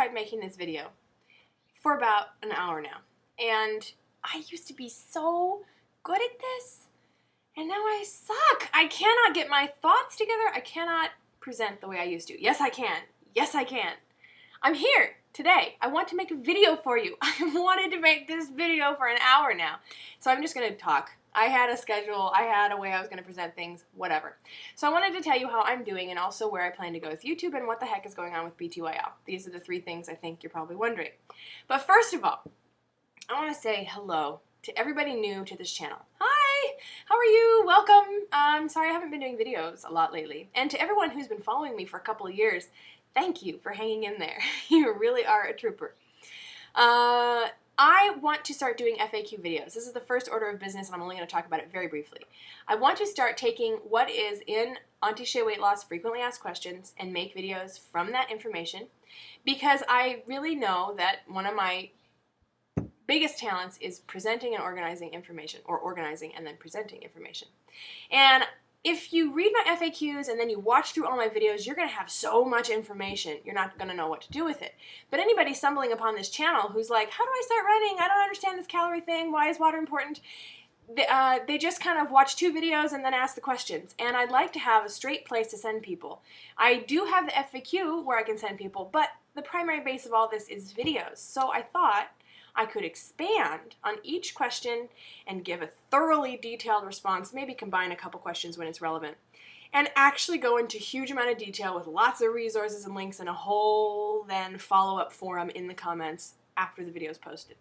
tried making this video for about an hour now, and I used to be so good at this, and now I suck. I cannot get my thoughts together. I cannot present the way I used to. Yes, I can. Yes, I can. I'm here today. I want to make a video for you. I wanted to make this video for an hour now, so I'm just going to talk. I had a schedule, I had a way I was going to present things, whatever. So I wanted to tell you how I'm doing and also where I plan to go with YouTube and what the heck is going on with BTYL. These are the three things I think you're probably wondering. But first of all, I want to say hello to everybody new to this channel. Hi! How are you? Welcome! Sorry I haven't been doing videos a lot lately. And to everyone who's been following me for a couple of years, thank you for hanging in there. You really are a trooper. I want to start doing FAQ videos. This is the first order of business, and I'm only going to talk about it very briefly. I want to start taking what is in antishay weight loss frequently asked questions and make videos from that information, because I really know that one of my biggest talents is presenting and organizing information, or organizing and then presenting information. And if you read my FAQs and then you watch through all my videos, you're going to have so much information, you're not going to know what to do with it. But anybody stumbling upon this channel who's like, how do I start running? I don't understand this calorie thing. Why is water important? They just kind of watch 2 videos and then ask the questions. And I'd like to have a straight place to send people. I do have the FAQ where I can send people, but the primary base of all this is videos. So I thought I could expand on each question and give a thoroughly detailed response, maybe combine a couple questions when it's relevant, and actually go into a huge amount of detail with lots of resources and links and a whole then follow-up forum in the comments after the video is posted.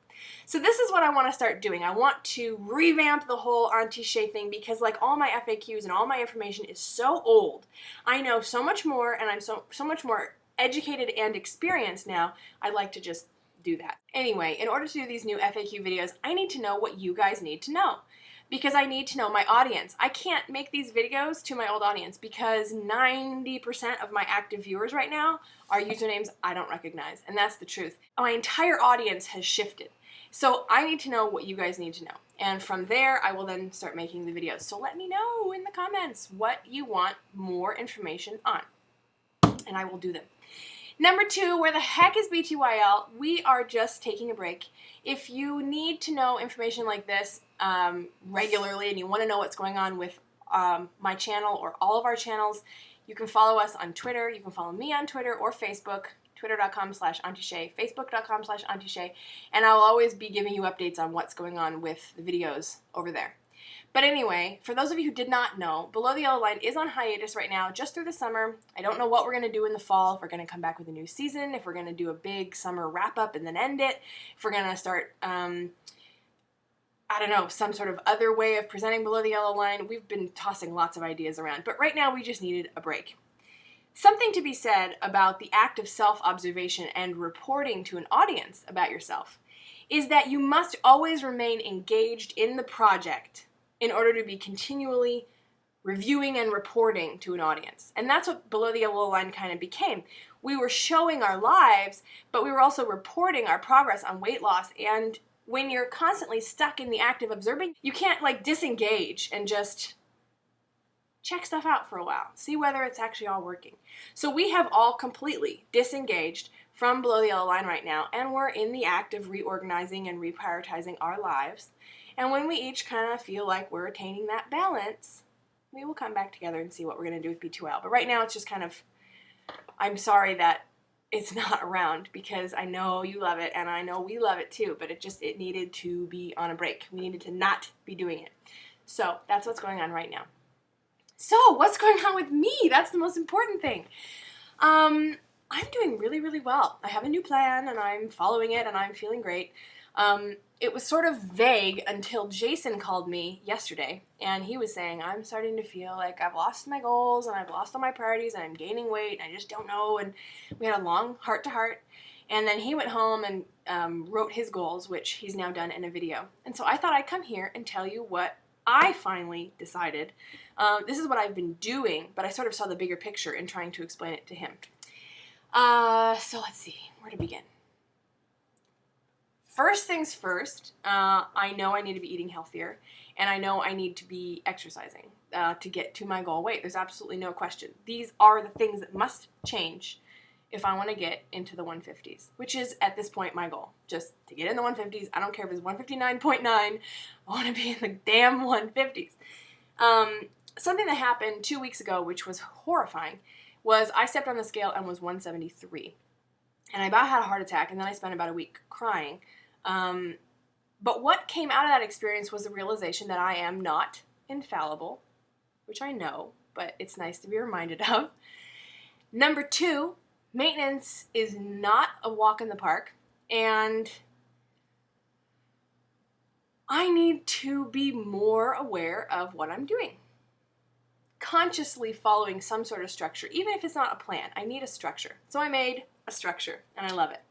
So this is what I want to start doing. I want to revamp the whole antishay thing because, like, all my FAQs and all my information is so old. I know so much more, and I'm so much more educated and experienced now. I'd like to just do that. Anyway, in order to do these new FAQ videos, I need to know what you guys need to know, because I need to know my audience. I can't make these videos to my old audience because 90% of my active viewers right now are usernames I don't recognize, and that's the truth. My entire audience has shifted. So I need to know what you guys need to know. And from there, I will then start making the videos. So let me know in the comments what you want more information on, and I will do them. Number 2, where the heck is BTYL? We are just taking a break. If you need to know information like this regularly and you want to know what's going on with my channel or all of our channels, you can follow us on Twitter. You can follow me on Twitter or Facebook, twitter.com/antishay, facebook.com/antishay, and I'll always be giving you updates on what's going on with the videos over there. But anyway, for those of you who did not know, Below the Yellow Line is on hiatus right now, just through the summer. I don't know what we're going to do in the fall, if we're going to come back with a new season, if we're going to do a big summer wrap-up and then end it, if we're going to start, I don't know, some sort of other way of presenting Below the Yellow Line. We've been tossing lots of ideas around, but right now we just needed a break. Something to be said about the act of self-observation and reporting to an audience about yourself is that you must always remain engaged in the project in order to be continually reviewing and reporting to an audience. And that's what Below the Yellow Line kind of became. We were showing our lives, but we were also reporting our progress on weight loss. And when you're constantly stuck in the act of observing, you can't like disengage and just check stuff out for a while, see whether it's actually all working. So we have all completely disengaged from Below the Yellow Line right now, and we're in the act of reorganizing and reprioritizing our lives. And when we each kind of feel like we're attaining that balance, we will come back together and see what we're going to do with BTYL. But right now it's just kind of, I'm sorry that it's not around, because I know you love it and I know we love it too, but it needed to be on a break. We needed to not be doing it. So that's what's going on right now. So what's going on with me? That's the most important thing. I'm doing really, really well. I have a new plan and I'm following it and I'm feeling great. It was sort of vague until Jason called me yesterday, and he was saying, I'm starting to feel like I've lost my goals and I've lost all my priorities and I'm gaining weight and I just don't know. And we had a long heart-to-heart, and then he went home and wrote his goals, which he's now done in a video. And so I thought I'd come here and tell you what I finally decided. This is what I've been doing, but I sort of saw the bigger picture in trying to explain it to him. So let's see, where to begin? First things first, I know I need to be eating healthier, and I know I need to be exercising to get to my goal weight. There's absolutely no question. These are the things that must change if I want to get into the 150s, which is at this point my goal, just to get in the 150s. I don't care if it's 159.9, I want to be in the damn 150s. Something that happened 2 weeks ago, which was horrifying, was I stepped on the scale and was 173. And I about had a heart attack, and then I spent about a week crying. But what came out of that experience was the realization that I am not infallible, which I know, but it's nice to be reminded of. Number 2, maintenance is not a walk in the park, and I need to be more aware of what I'm doing. Consciously following some sort of structure, even if it's not a plan. I need a structure. So I made a structure, and I love it.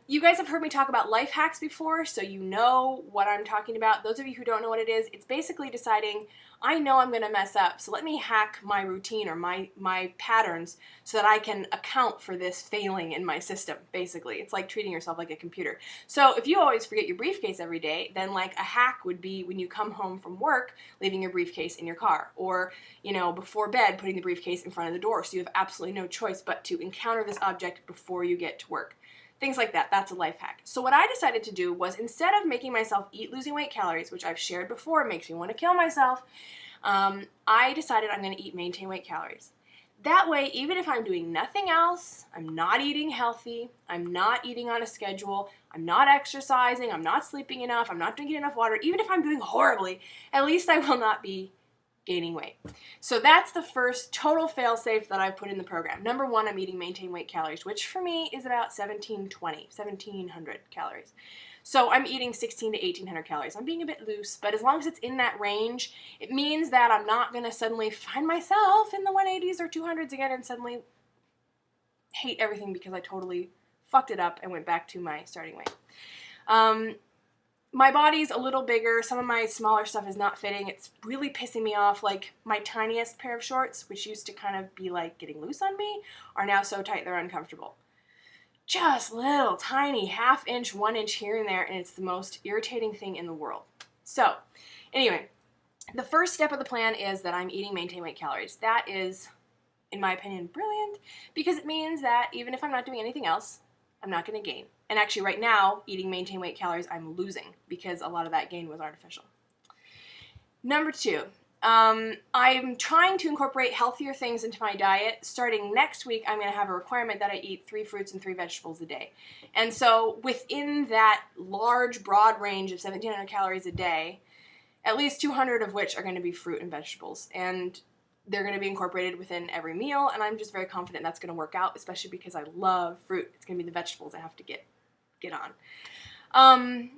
You guys have heard me talk about life hacks before, so you know what I'm talking about. Those of you who don't know what it is, it's basically deciding, I know I'm going to mess up, so let me hack my routine or my patterns so that I can account for this failing in my system, basically. It's like treating yourself like a computer. So if you always forget your briefcase every day, then like a hack would be when you come home from work, leaving your briefcase in your car, or, you know, before bed, putting the briefcase in front of the door so you have absolutely no choice but to encounter this object before you get to work. Things like that. That's a life hack. So what I decided to do was, instead of making myself eat losing weight calories, which I've shared before, makes me want to kill myself, I decided I'm going to eat maintain weight calories. That way, even if I'm doing nothing else, I'm not eating healthy, I'm not eating on a schedule, I'm not exercising, I'm not sleeping enough, I'm not drinking enough water, even if I'm doing horribly, at least I will not be gaining weight. So that's the first total fail-safe that I've put in the program. Number 1, I'm eating maintain weight calories, which for me is about 1,700 calories. So I'm eating 1,600 to 1,800 calories. I'm being a bit loose, but as long as it's in that range, it means that I'm not going to suddenly find myself in the 180s or 200s again and suddenly hate everything because I totally fucked it up and went back to my starting weight. My body's a little bigger. Some of my smaller stuff is not fitting. It's really pissing me off. Like, my tiniest pair of shorts, which used to kind of be like getting loose on me, are now so tight they're uncomfortable. Just little tiny 1/2 inch, 1 inch here and there, and it's the most irritating thing in the world. So, anyway, the first step of the plan is that I'm eating maintain weight calories. That is, in my opinion, brilliant, because it means that even if I'm not doing anything else, I'm not going to gain. And actually right now, eating maintain weight calories, I'm losing because a lot of that gain was artificial. Number 2, I'm trying to incorporate healthier things into my diet. Starting next week, I'm going to have a requirement that I eat 3 fruits and 3 vegetables a day. And so within that large, broad range of 1,700 calories a day, at least 200 of which are going to be fruit and vegetables. And they're going to be incorporated within every meal, and I'm just very confident that's going to work out, especially because I love fruit. It's going to be the vegetables I have to get on.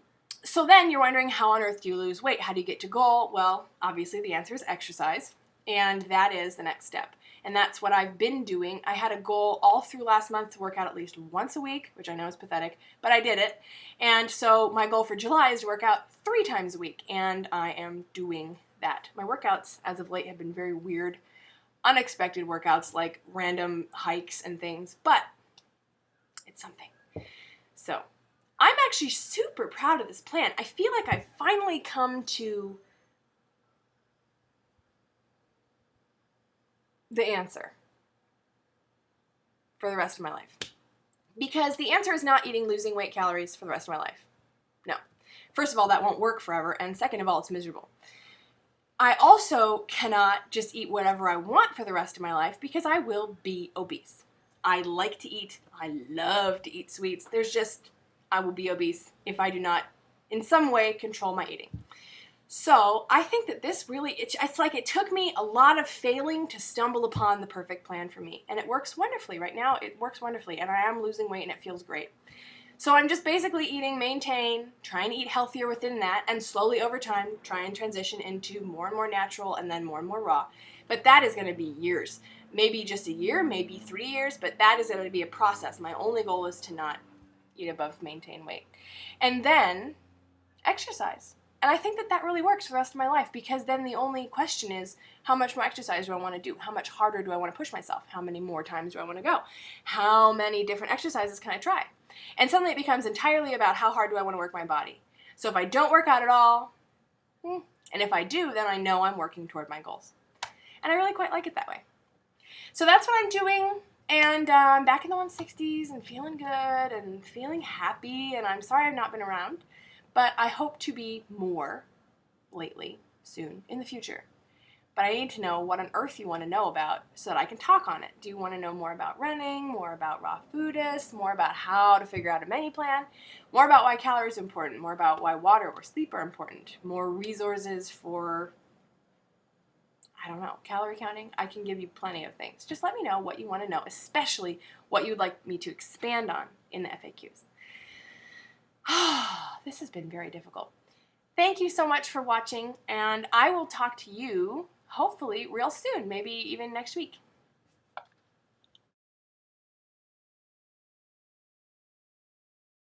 So then you're wondering, how on earth do you lose weight? How do you get to goal? Well, obviously the answer is exercise, and that is the next step. And that's what I've been doing. I had a goal all through last month to work out at least once a week, which I know is pathetic, but I did it. And so my goal for July is to work out 3 times a week, and I am doing that. My workouts as of late have been very weird, unexpected workouts like random hikes and things, but it's something. So I'm actually super proud of this plan. I feel like I've finally come to the answer for the rest of my life. Because the answer is not losing weight calories for the rest of my life. No. First of all, that won't work forever, and second of all, it's miserable. I also cannot just eat whatever I want for the rest of my life because I will be obese. I like to eat. I love to eat sweets. I will be obese if I do not, in some way, control my eating. So I think that this really, it's like it took me a lot of failing to stumble upon the perfect plan for me. And it works wonderfully. Right now, it works wonderfully. And I am losing weight and it feels great. So I'm just basically eating maintain, trying to eat healthier within that, and slowly over time try and transition into more and more natural and then more and more raw. But that is going to be years. Maybe just a year, maybe 3 years, but that is going to be a process. My only goal is to not eat above maintain weight. And then exercise. And I think that that really works for the rest of my life, because then the only question is, how much more exercise do I want to do? How much harder do I want to push myself? How many more times do I want to go? How many different exercises can I try? And suddenly it becomes entirely about how hard do I want to work my body. So if I don't work out at all, and if I do, then I know I'm working toward my goals. And I really quite like it that way. So that's what I'm doing. And I'm back in the 160s and feeling good and feeling happy, and I'm sorry I've not been around, but I hope to be more lately, soon, in the future. But I need to know what on earth you want to know about so that I can talk on it. Do you want to know more about running, more about raw foodists, more about how to figure out a menu plan, more about why calories are important, more about why water or sleep are important, more resources for, I don't know, calorie counting? I can give you plenty of things. Just let me know what you want to know, especially what you would like me to expand on in the FAQs. This has been very difficult. Thank you so much for watching, and I will talk to you hopefully real soon, maybe even next week.